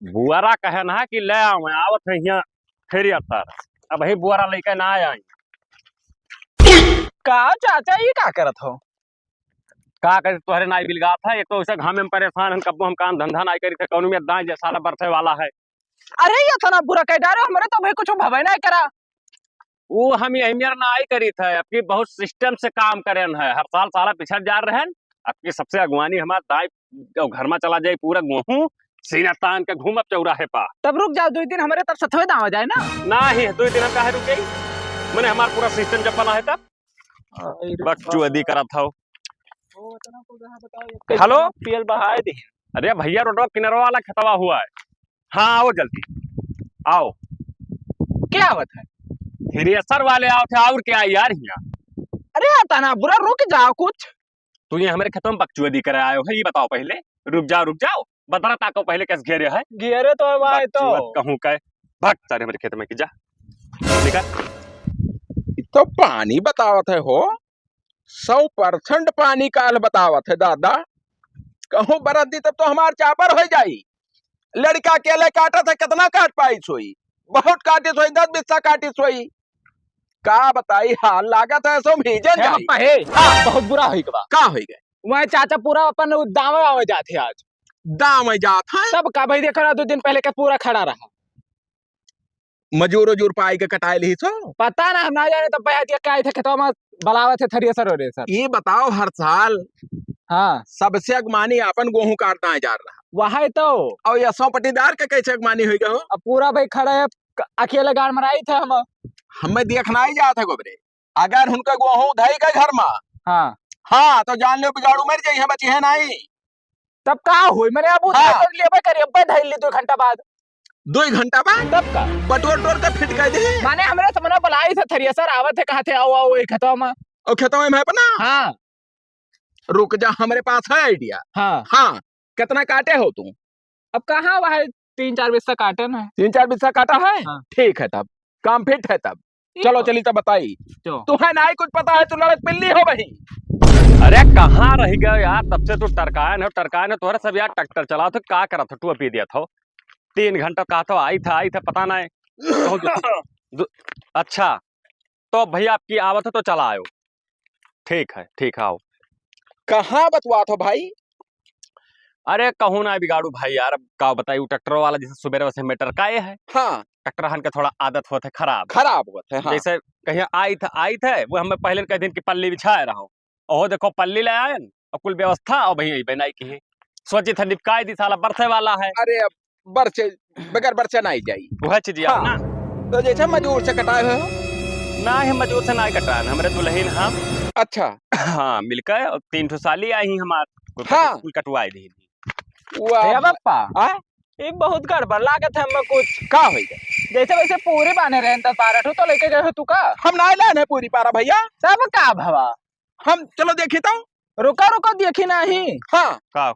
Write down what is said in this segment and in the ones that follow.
बुआरा कहन है कि ले आओ आवत है यहाँ फिर अतर अब ही बुआरा लेके ना आई का चाचा ये का करत हो? का करे तोहरे नाई बिलगा था एक तो उसे घामे में परेशान हम कब हम काम धंधा नहीं करी थे कौन में दाएं जे साला बरसे वाला है। अरे ये तना बुरा कह डारो हमरे तो भाई कुछ भवे नहीं करा। वो हम यही मेरा नाई करी थे आपकी बहुत सिस्टम से काम करेन है हर साल साला पिछड़ जा रहे हैं आपकी सबसे अगवानी हमारा दाई घर में चला जाए पूरा गेहूं सीना तान के घूमब चौराहे पा तब रुक जाओ 2 दिन हमारे तब सतवे दावा जाए ना ही 2 दिन हम काहे रुक गई मैंने हमारा पूरा सिस्टम जब बना है तब बकचोदी करा था। हेलो पीएल बहाए दी। अरे भैया रोड किनारा वाला खतवा हुआ है। हाँ आओ जल्दी आओ क्या बात है? थ्रेसर वाले आओ थे और क्या यार यहाँ अरे तना बुरा रुक जाओ कुछ। तू ये हमारे खेतों में बकचोदी करे आयो है ये बताओ पहले रुक जाओ बता ताको पहले कैसे घेरे है घेरे तो भाई तो कहूँ कह भग सारे हमारे खेत में की जा निकल तो पानी बतावत है हो 100% पानी काल बतावत है दादा कहूँ बरत दी तब तो हमार चापर हो जाई। लड़का अकेले काटा था कितना काट पाई सोई बहुत काटी सोई 10 बिस्सा काटी सोई का बताई हाल लागत है सो भीजन जाई। बहुत बुरा होई का होई गए वह चाचा पूरा अपन दावा आवे जाते आज दाम में जात है सब का भाई देखो ना 2 दिन पहले का पूरा खड़ा रहा मजूर पाई के कटाई ली सो पता ना हम ना जाने तो पया दिया क्या थे खेतों में बलावत थे थ्रेसर और सर ये बताओ हर साल हाँ सबसे अगमानी अपन गेहूं काटना है जा रहा वह तो और ये 100 पट्टीदार के कैसे अगमानी हुई गो अब पूरा भाई खड़ा है अकेले गाड़ मराई थे हम हमें देखना ही जाता गोबरे अगर उनका गेहूं धई के घर में हाँ तो जान लो बिगाड़ू मर जाई बची है नहीं तब का हुई मैंने अब लेबे करी अब धैल ली 2 घंटा बाद 2 घंटा बाद तब का बटोर टोर के फिट कर दे माने हमरे समना बुलाई थे थ्रेसर आवत है कहते आओ आओ एक खेतों में और खेतों में अपना हाँ रुक जा हमारे पास है आइडिया। हाँ कितना काटे हो तुम अब कहाँ वह 3-4 बिस्सा काटे ना 3-4 बिस्सा काटा है ठीक है तब काम फिट है तब चलो चली तब बताई तुम्हें नहीं कुछ पता है तू लड़क पिल्ली हो वही। अरे कहाँ रह गए यार तब से तू टरकायन है तोहरा सब यार ट्रैक्टर चला तो क्या करा था तू पी दिया था 3 घंटा कहा तो आई था पता नहीं अच्छा तो भैया आपकी आवत है तो चला आयो ठीक है आओ कहाँ बतवा तो भाई। अरे कहूँ ना बिगाड़ू भाई यार अब का बताई ट्रैक्टर वाला जैसे सुबह से में टरकाए है हाँ ट्रैक्टर हन के थोड़ा आदत होता है खराब होता है हाँ। जैसे कहीं आई थे वो हमें पहले कह दिन की पल्ली बिछाए रहा हूँ ओहो देखो पल्ली ले आए और कुल व्यवस्था और भैया बनाई की है सोची था निपकाई दी साला बरसे वाला है। अरे अब बरसे बगैर बरसे नहीं जाई वह चीज हाँ। ना तो जैसे मजदूर से कटाए हो ना हम मजदूर से ना कटाए हमारे दुल्हन हम अच्छा हाँ मिलकर 3 ठो साली आई हमारे हाँ कटवाई दी बप्पा ये बहुत गड़बड़ लागत है हमें कुछ का होई जैसे वैसे पूरी बाने रहे 10-12 ठो तो लेके गए हो तू का हम ना लाने पूरी पारा भैया सब का भवा हम चलो देखी तो रुका देखी नहीं हाँ का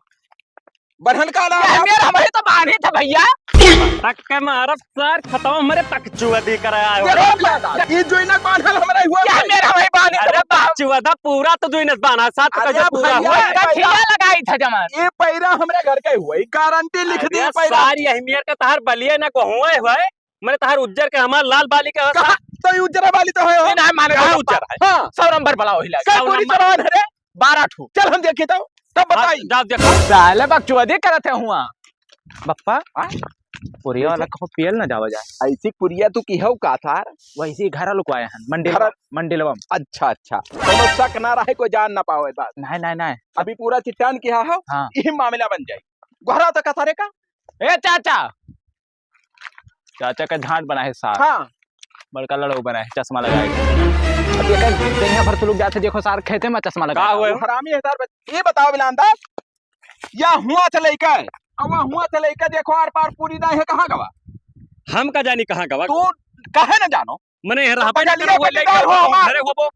बढ़न का हमारे तो बाने था भैया तक के मारब सर खत्म हमारे तक चुवदी कराया ये जो ना बांधल हमरा हुआ क्या मेरा भाई बाने अरे चुवदा पूरा तो जो इनस बाना साथ का जो पूरा हुआ कठिया लगाई था जमान ये पैरा हमरे घर के हुआ गारंटी लिख दी पैरा सारी अहमियत का तहर बलिए ना को हुए मैंने तहर उज्जर के हमार लाल बाली के तो उज्जर वाली तो है ना माने उज्जर है हां 100 नंबर बड़ा होइला कई पूरी जवान है 12 ठो चल हम देखे तो तब बताई जा देखो साले बकचोदी करते हुआ बप्पा पुरिया वाला को पीएल ना जावा जाए ऐसी पुरिया तू की हो का थार वैसे घर लुकवाए हैं मंडिलवा अच्छा तो शक ना रहे कोई जान ना पावे बात नहीं अभी पूरा चिट्टान किया हो यही मामला बन जाए घरा तो कथारे का ए चाचा का झाट बना है सार हाँ बड़का लड़ो बना है चश्मा लगाए अब ये भर लोग जाते देखो सार खेते में चश्मा लगा हुआ हरामी है सार ये बताओ बिलांदा या हुआ चले का अब हुआ चले का देखो आर पार पूरी ना है कहां गवा हम का जानी कहां गवा तू काहे ना जानो मने रहा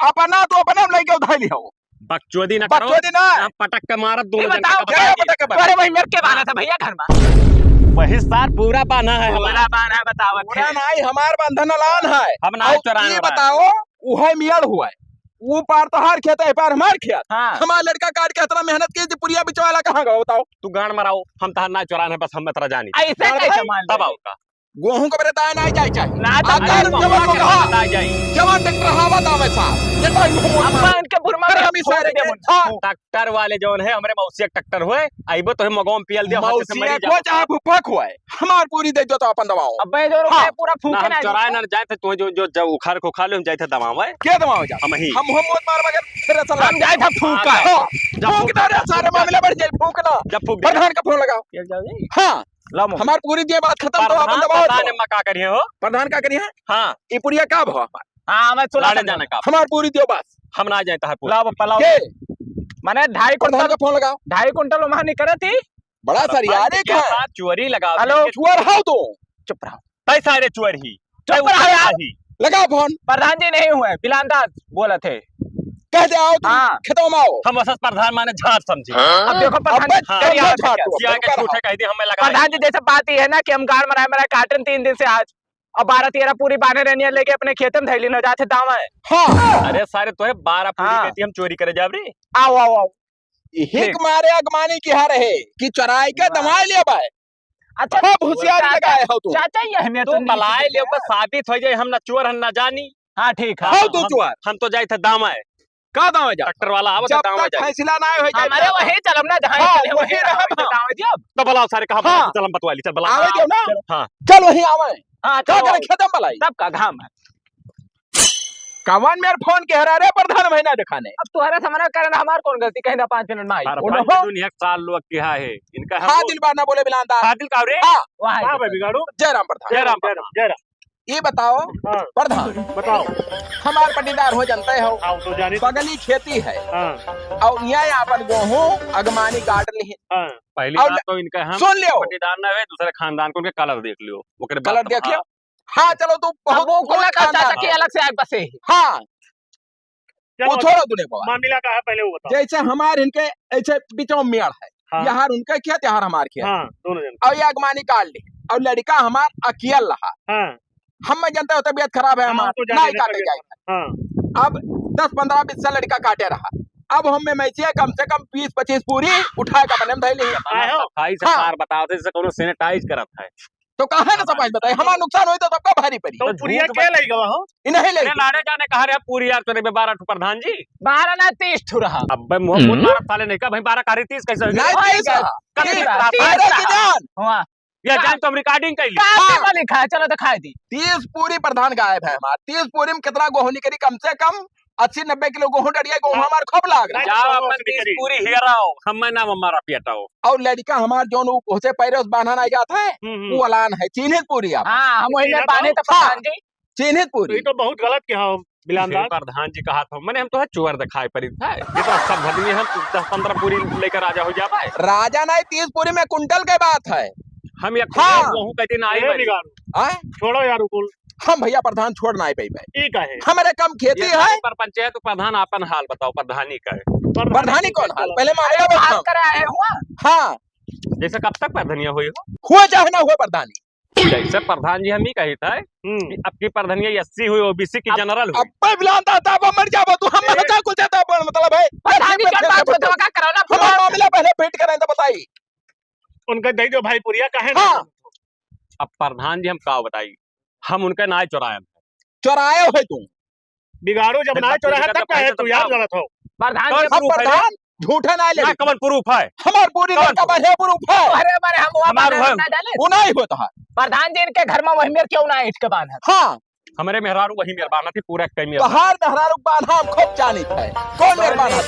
अपना तो अपना लेके उधार लियो बकचोदी ना करो बकचोदी ना पटक के मारत दोनों जन अरे भाई मेरे के बाना था भैया घर में वही सार पूरा बाना है पूरा बाना है बताओ पूरा नहीं हमार बंधन लान है हम ना चुराने ये बताओ उहे मियल हुआ है वो पार तो हार खेत है, पार हमार खेत। हाँ हमारा लड़का काट के इतना मेहनत की पुरिया बिचवाला कहाँ गया बताओ। तू गाड़ मराओ, हम तहार ना चुराने बस हम तरा जानी ऐसे गाड़ कैसे भाई, मान तब ले? आओ का गेहूं को बताया ना जाए चाहिए ना तो आकार अरे जवान महुआ को के कहा बता जाई। जवान ट्रैक्टर हवा दाम ऐसा ये तो अब्बा इनके बुरमा में हम फोड़ सारे दे मुन। हाँ ट्रैक्टर वाले जौन है हमरे मौसी ट्रैक्टर हुए आइबो तो मगोम पियल दिया हाथ से मौसी मरी को जा चाहे फुफा हुआ है हमार पूरी दे दो तो अपन दबाओ अब्बा जो रुपए हाँ। पूरा ना फूके हम ना चुराए ना जाए थे तू जो जो उखाड़ को खा ले हम जाए थे दबावे क्या दबाओ जा हम ही हम मोहम्मद मार मगर फिर ऐसा हम जाए था फूका हाँ, हाँ फूकना रे सारे मामले बढ़ जाए फूकना जब फूक दे प्रधान का फोन लगाओ पियल जाओ जी। हाँ लो मुन। हमार पूरी दिए बात खत्म तो अपन प्रधान दबाओ प्रधान तो। ने मका करिए हो प्रधान का करिए हाँ ये पुरिया का भाव हमार हाँ मैं सुना लाने जाने का हमार पूरी दियो बस हम ना जाए तहार पूरा लाओ पलाओ के माने 2.5 प्रधान कुंटल का फोन लगाओ 2.5 कुंटल वहां नहीं करे थी। बड़ा सर यार एक है चुअरी लगा हेलो। चुअर हाउ तो चुप रहो पैसा रे चुअर ही चुप रहो यार। लगा फोन प्रधान जी नहीं हुए बिलांदाज बोले थे। कह दे आओ तुम हाँ। खेतों में आओ हम असस प्रधान माने झाट समझी अब देखो प्रधान अब जी करिए हाँ, आप झाड़ क्या? दो। जिया के झूठे कह दी हमें लगा प्रधान जी जैसे बात ये है ना कि हम गाड़ मराए मराए काटन 3 दिन से आज और 12-13 पूरी बांधे रहनी है लेके अपने खेत में थैली न जाते दाम है। हाँ अरे सारे तोरे 12 पूरी हाँ। कहती हम चोरी करे जाब रे आओ आओ आओ हिक मारे अगमानी की हार है कि चराई के दमाए लिया बाय अच्छा खूब होशियारी लगाए हो तुम चाचा ये हमें तो बलाए ले ऊपर साबित हो जाए हम ना चोर हम ना जानी हाँ ठीक है हाउ तो चुआर हम तो जाए थे दामा है का दाम जा ट्रैक्टर वाला आवत जब दामा तक जाए फैसला ना हो जाए हमारे वही चलम ना जहाँ हाँ, चले वही रहम हम। दाम जी अब तो बलाओ सारे कहा हाँ। चल हम बतवाली चल बला आवे दियो ना हाँ चल वही आवे हाँ का चलो करे खेतम बलाई तब का घाम है। कवन मेरे फोन के हरा रे प्रधान महीना दिखाने अब तुम्हारा समझना करना हमार कौन गलती कहीं ना 5 मिनट में आई उन्हों- दुनिया साल लोग किया है इनका हादिल बाना बोले बिलांदा हादिल का रे हाँ वहाँ बिगाड़ू जयराम प्रधान जय राम जय राम ये बताओ हाँ। प्रधान बताओ हमार पटीदार हो जानते हो आओ तो जानी बगली खेती है हाँ और यहाँ अपन गेहूं अगमानी काट ली हाँ पहली और बात तो इनका हम सुन लियो पटीदार ना है दूसरे खानदान को उनके कलर देख लियो ओकरे बाद कलर देख लियो हाँ चलो तू बहुत वो बहुत खुला का खानदान चाचा की है। अलग से आए बसे हाँ वो छोड़ो तूने बाबा मामला का है पहले वो बताओ जैसे हमार इनके ऐसे बीचों मेड़ है हाँ। यहाँ उनका खेत यहाँ हमार खेत हाँ दोनों जन और ये अगमानी काट ली और लड़का हमार अकियल रहा हाँ हम में जानते हो तबियत खराब है हाँ, हमार तो जाने नहीं दे, काटे तबियत जाए हाँ अब 10-15 से लड़का काटे रहा अब हम में मैचिए कम से कम 20-25 पूरी उठाए का बने धैली है सफाई से हाँ। सार बताओ थे जैसे कोनो सैनिटाइज करत है तो कहा ना समझ बताए हमारा नुकसान हुई तो सबका भारी पड़ी तो पुरिया के लई गवा हो इन्हें ले अरे लाने जाने कहा रे पूरी यार तोरे में 12 प्रधान जी 12 ना 30 ठू रहा अब भाई मुंह मुंह 12 साले नहीं का भाई 12 का 30 कैसे हो नहीं गया? तीस रहा। कब तीस तीस रहा। रहा? अरे किसान हुआ ये जान तो हम रिकॉर्डिंग कर ली का पे लिखा है चलो दिखाई दी 30 पूरी प्रधान गायब है हमारा 30 पूरी में कितना गेहूं निकली कम से कम 80-90 किलो गेहूं डरिया गेहूं हमारे खूब लाग रहा जाओ अपन 30 पूरी हेराओ हम ना हमारा पियटाओ और लड़का हमार जो उसे पैरे उस बांधा नहीं जाता है वो अलान है चिन्हित पूरी आप हाँ हम वही में ठीक है बांधे तो? तो प्रधान जी चिन्हित पूरी तो बहुत गलत किया हो बिलानदार प्रधान जी कहा था मैंने हम तो है चोर दिखाई पड़ी था ये तो सब भदमी हम 10-15 पूरी लेकर राजा हो जाए राजा नहीं 30 पूरी में कुंटल के बात है हम एक हाँ। गेहूं कहते ना आई आए? छोड़ो यार कुल हम भैया प्रधान छोड़ नहीं पाई भाई ठीक है हमारे कम खेती ये है पर पंचायत प्रधान अपन हाल बताओ प्रधानी का है प्रधानी कौन हाल पहले मामला बात बताओ कराए हुआ हाँ जैसे कब तक प्रधानिया हुई हो हुआ चाहे ना हुआ प्रधानी जैसे प्रधान जी हम ही कही था कि अब की प्रधानिया 80 हुई ओबीसी की जनरल हुई अब पे बिलांदा था वो मर जाओ तू हम में क्या कुछ देता अपन मतलब है प्रधान जी क्या बात होता का करो ना हमारा मामला पहले भेंट करें तो बताइए उनका दे दो भाई पुरिया का है हाँ। अब प्रधान जी हम का बताई हम उनका नाय चुराए चौराया है तू बिगाड़ो जब नाय चुराया तब का है तू यार गलत हो प्रधान कौन जी अब प्रधान झूठा ना ले कमन प्रूफ है हमार पूरी कौन लड़का बढ़े प्रूफ है अरे बारे हम वहाँ हमार बांधे भाई। ना डाले वो नहीं होता है प्रधान जी इनके घर में वही में क्यों ना ईट के बांधा हाँ हमारे मेहरारू वही मेहरबाना थी पूरा टाइम पहाड़ दहरारू बांधा हम खूब जानी है कौन मेहरबान है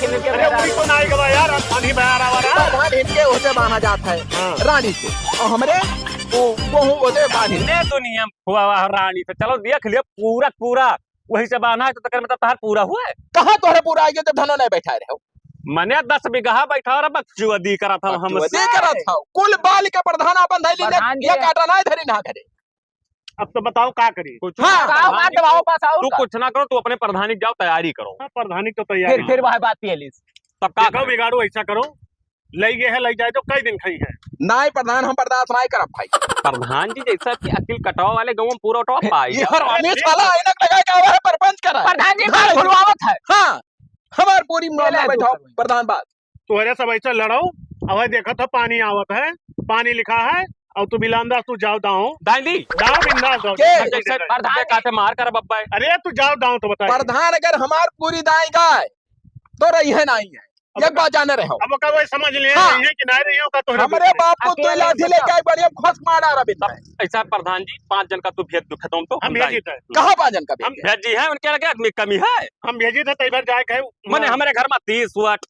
तो ना गवा यार पानी बहा रहा प्रधान इनके उसे बांधा जाता है हाँ। रानी से और हमरे वो गेहूं उसे बांधी ने दुनिया हुआ हुआ रानी तो चलो देख लियो पूरा पूरा वही से बांधा है तो तकर मतलब तहार पूरा हुआ है कहाँ तोहरे पूरा आइए तो धनो नहीं बैठा रहे हो मने 10 बीघा बैठा और बकचुअदी करा था हम दे करा था कुल बाल के प्रधान अपन धैली प्रधान जी ये काटा ना धरी ना करे अब तो बताओ क्या करी कुछ हाँ। का मार दबाओ पास आओ तू कुछ ना करो तू अपने प्रधानी जाओ तैयारी करो प्रधानी तो फिर वह बात पियली तब का बिगाड़ो ऐसा करो लई गए है लई जाए तो कई दिन खाई है। नाई प्रधान हम बर्दाश्त नहीं करब भाई। प्रधान जी जैसा कि अकिल कटाव वाले गाँव में पूरा उठाव पाई ये हरामी साला ऐनक लगा के आवा है परपंच करा है। प्रधान जी बात भुलवावत है। हाँ हमार पूरी ले मामला ले बैठाओ दूसरा। प्रधान बात। तुहरे सब ऐसा लड़ो। अब देखा था पानी आवत है, पानी लिखा है और तू बिलांदा तू जाओ दाओ दांडी दाओ बिंदास दो। के? जैसे प्रधान काटे मार कर बब्बा है। अरे तू जाओ दाओ तो बता। प्रधान अगर हमार पूरी दाई गाय तो रही है नहीं है एक बात जाने रहो। अब का वो समझ ले हाँ। रही है कि नहीं रही हो का तो हमारे बाप को तू लाठी लेके आई बढ़िया खोस मारा रहा है। ऐसा प्रधान जी 5 जन का तू भेज दू खत्म तो हम भेजी थे। कहाँ पाजन का हम भेजे? भेजी है उनके लगे आदमी कमी है। हम भेजी थे तई बार जाए कहे मने हमारे घर में 30 वट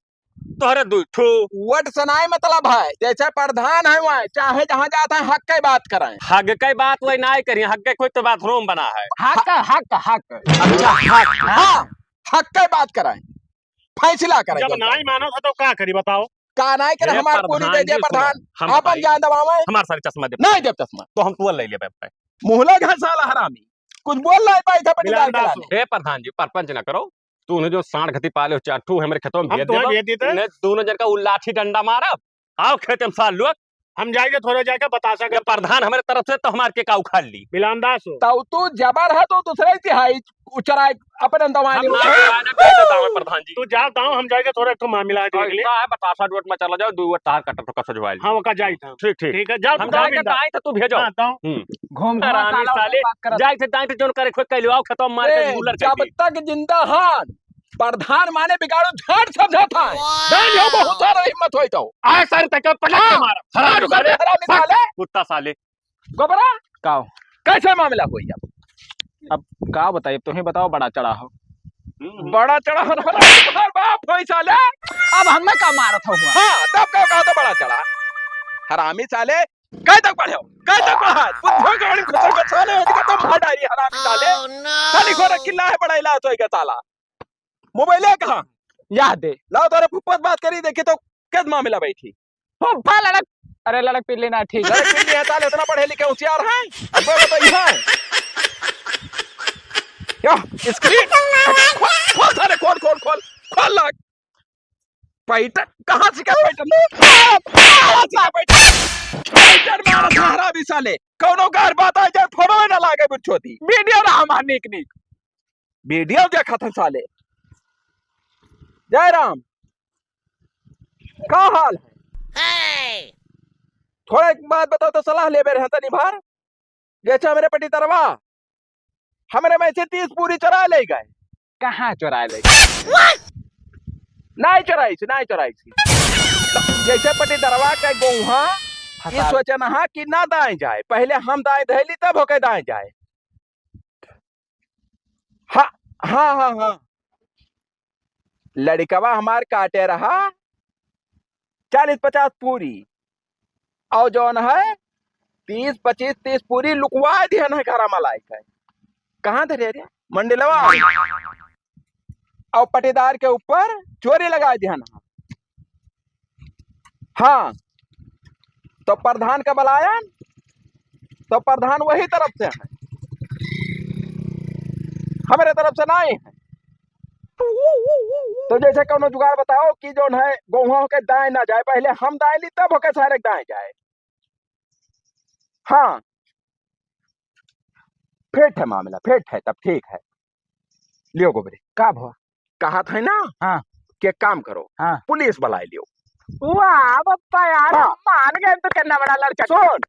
तोहरे 2 ठो वट सनाई मतलब है जैसे प्रधान है वहाँ चाहे जहाँ जाता है हक की बात कराएं। हग के बात वही ना करिए। हग के कोई तो बाथरूम बना है। हक हक हक अच्छा हक हाँ हक की बात कराएं फैसला करें। जब नहीं मानो था तो क्या करी बताओ। का नहीं करे हे हमार पूरी दे दिया प्रधान जी, प्रधान हम अपन बताइए। जान दबावे हमारे सारे चश्मा दे नहीं देव चश्मा तो हम तुअल ले ले पे। मुहला घसाला हरामी कुछ बोल रहा है भाई था पटीदार बिलांदा के हे प्रधान जी परपंच ना करो। तूने जो सांड घती पाले हो चाटू हमारे खेतों में हम भेज तुम्हें दे भेज देते। ने दोनों जन का लाठी डंडा मारा। आओ खेते में साल लोग हम जाएंगे थोड़े जाके बता सके। प्रधान हमारे तरफ से तो हमारे के का उखाड़ ली। बिलांदास हो तो तू जबर है तो दूसरे तिहाई उचराई अपन दवाई हम नहीं ना उठाई। आने पे देता हूं प्रधान जी। तू जाओ दाओ हम जाएंगे थोड़े तो मामला है देख ले। ऐसा है बतासा डोट में चला जाओ 2 वट तार कट तो कसो जवाई। हाँ वो का जाई था। ठीक ठीक ठीक है जाओ हम तू दाओ जाएंगे बिंदास। दाई तो तू भेजो। हाँ दाओ घूम घूम हरामी साले जाए से दाई से जोन करे खोद कैलो आओ खत्म मार के गुलर जब कर तक जिंदा हान प्रधान माने बिगाड़ो झाड़ समझा था नहीं हो बहुत सारा हिम्मत होई तो आए सारे तक पलट के मार। हरामी साले हरामी साले कुत्ता साले। गोबरा काओ कैसे मामला हुई अब का बताइए तुम्हें बताओ बड़ा चढ़ा हो। बड़ा चढ़ा हमारा बाप होई साले। अब हमें का मारत हुआ। हाँ तब कहा तो बड़ा चढ़ा हरामी साले कह तक पढ़े कह तक पढ़ा बुद्धो गाड़ी खुसर के साले का तो मार डाली हरामी साले खाली खोरा किल्ला है बड़ा इलाज होई का साला मोबाइल है कहाँ याद दे लाओ तोरे फुप्पत बात करी देखी तो किस मामला बैठी फुफ्फा लड़क अरे लड़क पी लेना ठीक है। लड़क पिल्ली है साले इतना पढ़े लिखे होशियार हैं अब वो बताइए है क्या स्क्रीन खोल सारे खोल खोल खोल खोल लग पैटर्न कहाँ से क्या पैटर्न मारा सहारा भी साले कौनो कार बात आ जाए फोड़ो ना लागे बिछोती वीडियो ना हमार निक निक वीडियो देखा था साले। जय राम का हाल है थोड़ा एक बात बताओ तो सलाह ले मेरे हता निभार जैसे हमारे पटी तरवा हमारे में से 30 पूरी चरा ले गए। कहाँ चुराए ले नहीं चराई सी जैसे पटी तरवा के गोहा ये सोचन हा कि ना दाएं जाए पहले हम दाएं धैली तब होके दाएं जाए। हाँ हाँ हाँ हाँ लड़कवा हमार काटे रहा 40-50 पूरी और जौन है 20-25-30 पूरी लुकवा दिया ना घर मलाई का कहाँ धरे रे मंडलवा और पटीदार के ऊपर चोरी लगा दिया ना। हाँ तो प्रधान का बलायन तो प्रधान वही तरफ से है हमारे तरफ से नहीं है। तो जैसे कौनो जुगाड़ बताओ कि जो है गोहा होके दाएं ना जाए पहले हम दाएं ली तब होके सारे दाएं जाए। हाँ फिट है मामला फिट है तब ठीक है लियो गोबरे का भवा कहा था ना। हाँ कि काम करो हाँ पुलिस बुलाए लियो। वाह बप्पा यार हाँ। मान गए तो कितना बड़ा लड़का। सुन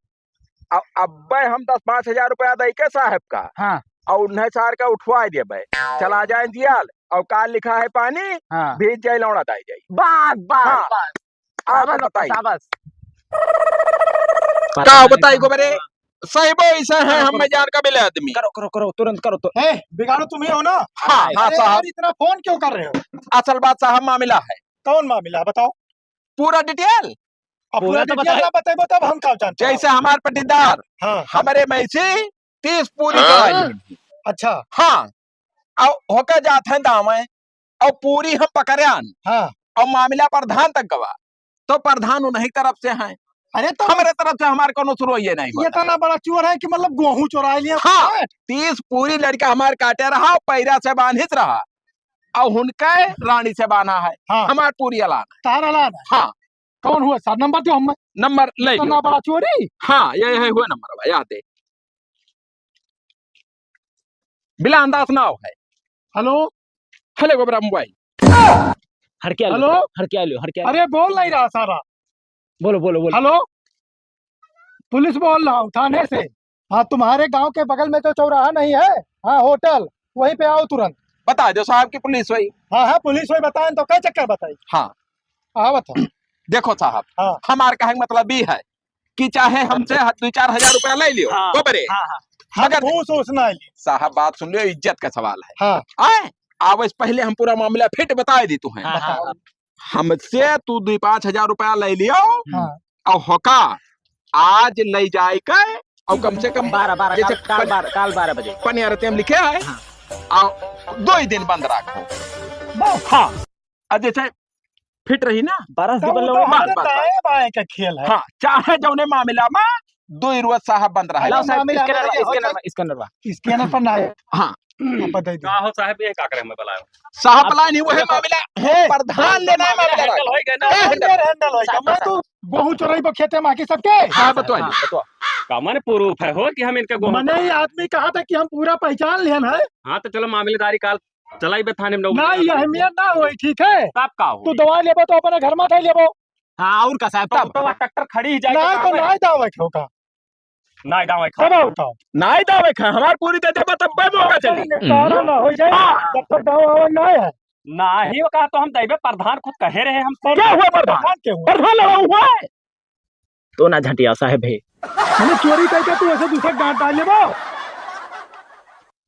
अब हम 10-5 हजार रुपया दे के साहब का हाँ और उन्हें सार का उठवा दिए भाई चला जाए जियाल और काल लिखा है पानी हाँ भीज जाए लौड़ा दाई जाए बस बस हाँ। बस आप शाबाश बताइए शाबाश का बताई गोबरे सही ऐसा है हम में जान का मिले आदमी। करो करो करो तुरंत करो तो ए, बिगाड़ो तुम्ही हो ना। हाँ हाँ अरे साहब यार, इतना फोन क्यों कर रहे हो? असल बात साहब मामला है कौन मामला बताओ। पूरा डिटेल अब पूरा पूरा तो डिटेल ना बताइबो तब हम क्या जानते हैं। जैसे हमारे पटीदार हाँ हमारे में से 30 पूरी कराई। अच्छा हाँ और होकर जाते हैं दावे और पूरी हम पकड़ान हाँ और मामला प्रधान तक गवा तो प्रधान उन्हीं तरफ से हैं अरे तो हमारे तरफ से हमारे कोनो शुरू ये नहीं ये होता। इतना बड़ा चोर है कि मतलब गेहूं चुरा लिया। हाँ 30 पूरी लड़का हमारे काटे रहा और पैरा से बांधित रहा और उनका रानी से बांधा है हाँ हमारे पूरी अलान तारा लाना हाँ कौन हुआ सर? नंबर दो हम नंबर ले तो लो। ना बड़ा चोरी। हाँ ये हुआ नंबर भाई याद है। बिला अंदाज ना हो है। हेलो हेलो गोबरा मोबाइल। हर क्या हेलो? हर क्या लो हर क्या अरे बोल नहीं रहा सारा। बोलो बोलो बोलो। हेलो पुलिस बोल रहा हूँ थाने से। हाँ तुम्हारे गांव के बगल में तो चौराहा नहीं है? हाँ होटल, वहीं पे आओ तुरंत। बता दो साहब की पुलिस हुई। हाँ हाँ पुलिस वही बताएं तो क्या चक्कर बताई। हाँ हाँ बताओ। देखो साहब हाँ। हमारे कहने का मतलब ये है कि चाहे हमसे 2-4 हजार रुपया ले लियो हाँ, गोबरे, मगर वो सोचना है। साहब बात सुन लियो, इज्जत का सवाल है। हाँ आए आवश पहले हम पूरा मामला फिट बता दी तुम्हें। हाँ, हाँ, बताओ। हमसे तू 2-5 हजार रुपया ले लियो हाँ और होका आज ले जाए के और कम से कम 12 जैसे काल 12 बजे। पनियारते में लिखे है और 2 ही दिन बंद रखो। हाँ अब जैसे फिट रही ना। बरस तो दी वो बल्लो तो बस, हमारे बस, दाएं बाएं का खेल है। हाँ चाहे जौने मामला में 2 ही रोज साहब बंद रहे। लाओ साहब मामला में ये हो स्कैनर इसके ना पर ना है। हाँ बताइए का हो साहब ये का करे हमें बुलायो साहब ला नहीं वो है मामला है, प्रधान लेना है मामला हैंडल होई गए ना। हैंडल होएगा। मैं तो गेहूं चोराई पर खेते माँ की सबके। हाँ बताइए। बताओ। का मन प्रूफ है हो कि हम इनके गो मैंने ये आदमी कहा था कि हम पूरा पहचान लियन है। हाँ तो चलो मामलेदारी काल चलाई बे थाने में ना ये अहमियत ना होई ठीक है। तब का हो तू दवा लेबो तो अपने घर में थे लेबो। हाँ और का साहब तब तो ट्रैक्टर खड़ी ही ना तो जाएगी ना दावा होगा। ना दावे तब बताओ नहीं दावे खा हमार पूरी दे देबो तब पे मौका चली। निपटारा ना हो जाए जब तक दावा ना है। ना ही वो कहा तो हम दैबे प्रधान खुद कहे रहे हम सब। क्या हुआ प्रधान? के हुआ प्रधान लगा हुआ है। तो ना झटिया साहब है। मैंने चोरी करके तू ऐसे दूसरा डांट डाल लेबो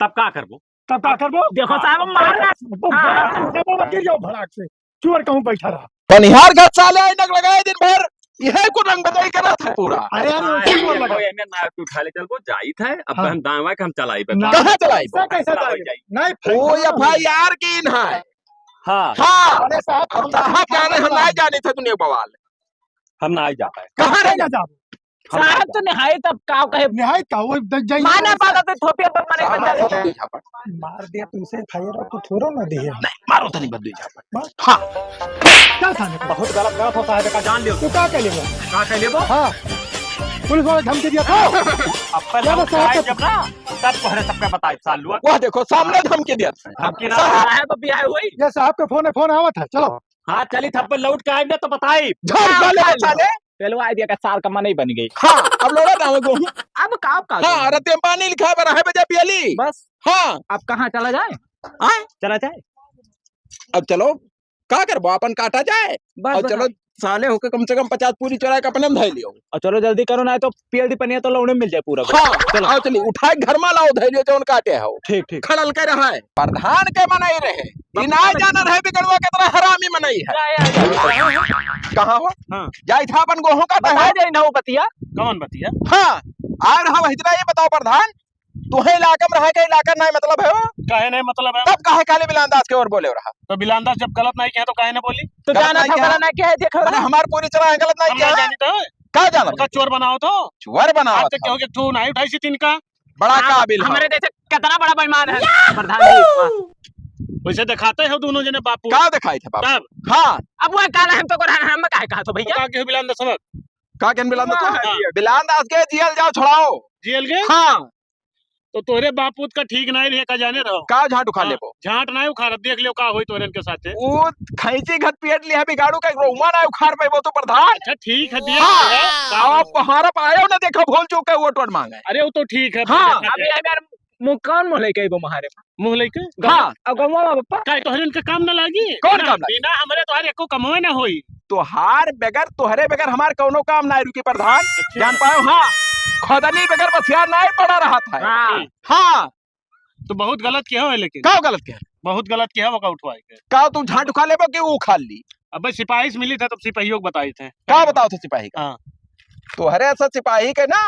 तब का करबो तब क्या करबो। देखो साहब हम मारना वो गिर जाओ भड़ाक से। चोर कहूँ बैठा रहा। पनिहार घर साले ऐनक लगाए दिन भर यह को रंग बदल करा था पूरा। अरे यार उसे चोर लगा। ना तू खा ले चल वो जाई था अब हाँ। हम दावा के हम चलाई बे ना। कहाँ चलाई? ऐसा कैसे जाएगी? नहीं ओ एफआईआर की इन है। हाँ हाँ अरे साहब अब साहब जाने हम नहीं जाने थे दुनिया बवाल। हम ना ही जाता है कहाँ रह ना जाओ साहब तो निहाई तब का कहे निहाय का वो जाइए माना पाता तो थोपिया पर मने बंदा झापड़ मार दिया तुमसे फायर तो थोड़ा ना दिया। नहीं मारो तो नहीं बदली झापड़। बस। हाँ क्या खाने को बहुत गलत गलत होता है का जान लियो तू क्या कर लेगा। का कह लेबो हाँ पुलिस वाले धमकी दिया था। अब पहले हम आए जब ना तब पहले सबके बताई साल हुआ वह देखो सामने धमकी दिया था। धमकी ना साहब अभी आए हुई। ये साहब का फोन आवत है। चलो हाँ चली थप्पड़ लौट के आए ना तो बताई झाड़ साले साले। पहले आइडिया का साल का मन ही बन गई। हाँ अब लोड़ा दावे को। अब का हाँ रते पानी लिखा है है बजा पियली। बस हाँ अब कहाँ चला जाए। आए चला जाए अब चलो का करबो अपन काटा जाए बस और चलो साले होके कम से कम 50 पूरी चौराहे का अपने धै लियो। और चलो जल्दी करो ना तो पीएलडी पनिया तो लौड़े मिल जाए पूरा। हाँ चलो आओ चली उठाए घर में लाओ धै लियो जौन काटे हो ठीक ठीक। खड़ल के रहा है प्रधान के मनाई रहे इनाय जाना रहे बिगड़वा के तरह हरामी मनाई है। कहाँ हो? हाँ। जाई था अपन गोहों काटा बता है। जाए ना वो बतिया। कौन बतिया? हाँ आ रहा इतना ये बताओ प्रधान तुहे इलाका में रह के इलाका नहीं मतलब है हो काहे नहीं मतलब है? तब काहे काले बिलांदाज के और बोले रहा। तो बिलांदाज जब गलत नहीं किया तो काहे नहीं बोली? तो गलत जाना नहीं था किया। करना क्या है देखो मैंने हमार पूरी तरह गलत नहीं हम किया ना है। जानी तो क्या जाना उसका चोर बनाओ तो चुवर बनावा आज तक था क्यों तू नहीं उठाई सी तीन का बड़ा काबिल हो। हमारे जैसे कितना बड़ा बेईमान है प्रधान जी। वैसे दिखाते हो दोनों जने बापू क्या दिखाई थे बाबू? तब हाँ अब वो काला हम तो हम काहे कहा तो भैया। का के बिलांदा सबक का केन बिलांदाज हाँ। को बिलांदाज के जियल जाओ छोड़ाओ। जेल के हाँ तो तोरे बापूत का ठीक नहीं रहे का जाने रहो का झाट उखा लेबो झाट नहीं उखाड़ देख लियो का होई तोरे के साथे। वो खैची घट पेट लिया बिगाड़ू का रोमा ना उखाड़ पाइबो तो प्रधान। अच्छा ठीक है दिया हाँ। है। आप पहाड़ पर आयो ना देखो भूल चुके वो टोट मांगे। अरे वो तो ठीक है हाँ। अभी यार मुंह कौन मुंह लेके वो महारे मुंह लेके हाँ अब गमवा पप्पा का तोहरे इनका काम ना लागी कौन काम लागी? बिना हमरे तोहरे एको कमवे ना होई। तोहार बगैर तोहरे बगैर हमार कौनो काम ना रुकी प्रधान जान पाओ। हाँ खोदनी बगैर बसिया नहीं पड़ा रहा था। हाँ। हाँ तो बहुत गलत किया है लेकिन का गलत किया बहुत गलत किया वो का उठवाए के। का तू झाट उखा लेबो कि वो उखा ली। अब सिपाही से मिली था तब सिपाहियों को बताए थे। का बताओ थे सिपाही का हाँ। तोहरे ऐसा सिपाही के ना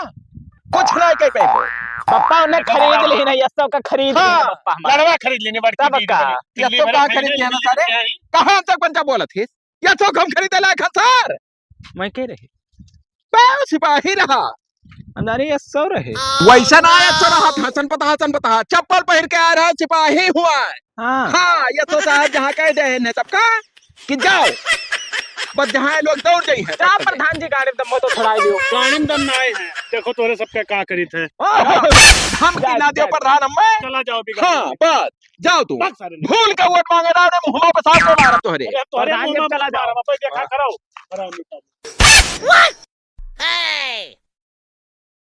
कुछ नहीं कह पाइबो। पप्पा उन्हें खरीद ली ना ये सब का खरीद ली हाँ। ना पप्पा हमारे। लड़वा खरीद लेने बड़ी तब का? ये तो का खरीद लिया ना सारे? कहाँ तक बंचा बोला थी या तो हम खरीदे लायक सर मैं कह रही सिपाही रहा अंदर ये सौ रहे। वैसा ना अच्छा रहा था हसन पता चप्पल पहन के आ रहा सिपाही हुआ है। हाँ हाँ ये तो साहब जहाँ कह दे ने सबका कि जाओ बस जहाँ लोग दौड़ गई है जा प्रधान जी गाड़ी दम तो छुड़ाई लियो प्राणम दम ना आए हैं देखो तोरे सबके का करी थे हम की ना दियो प्रधान मैं चला जाओ बिगड़ हाँ बस जाओ तू भाग सारे भूल के वोट मांगे ना मुंह पे साफ मारा तोहरे अरे तोरे प्रधान मुंह जी, में चला मत जाओ। मारो, बाबा देखा कराओ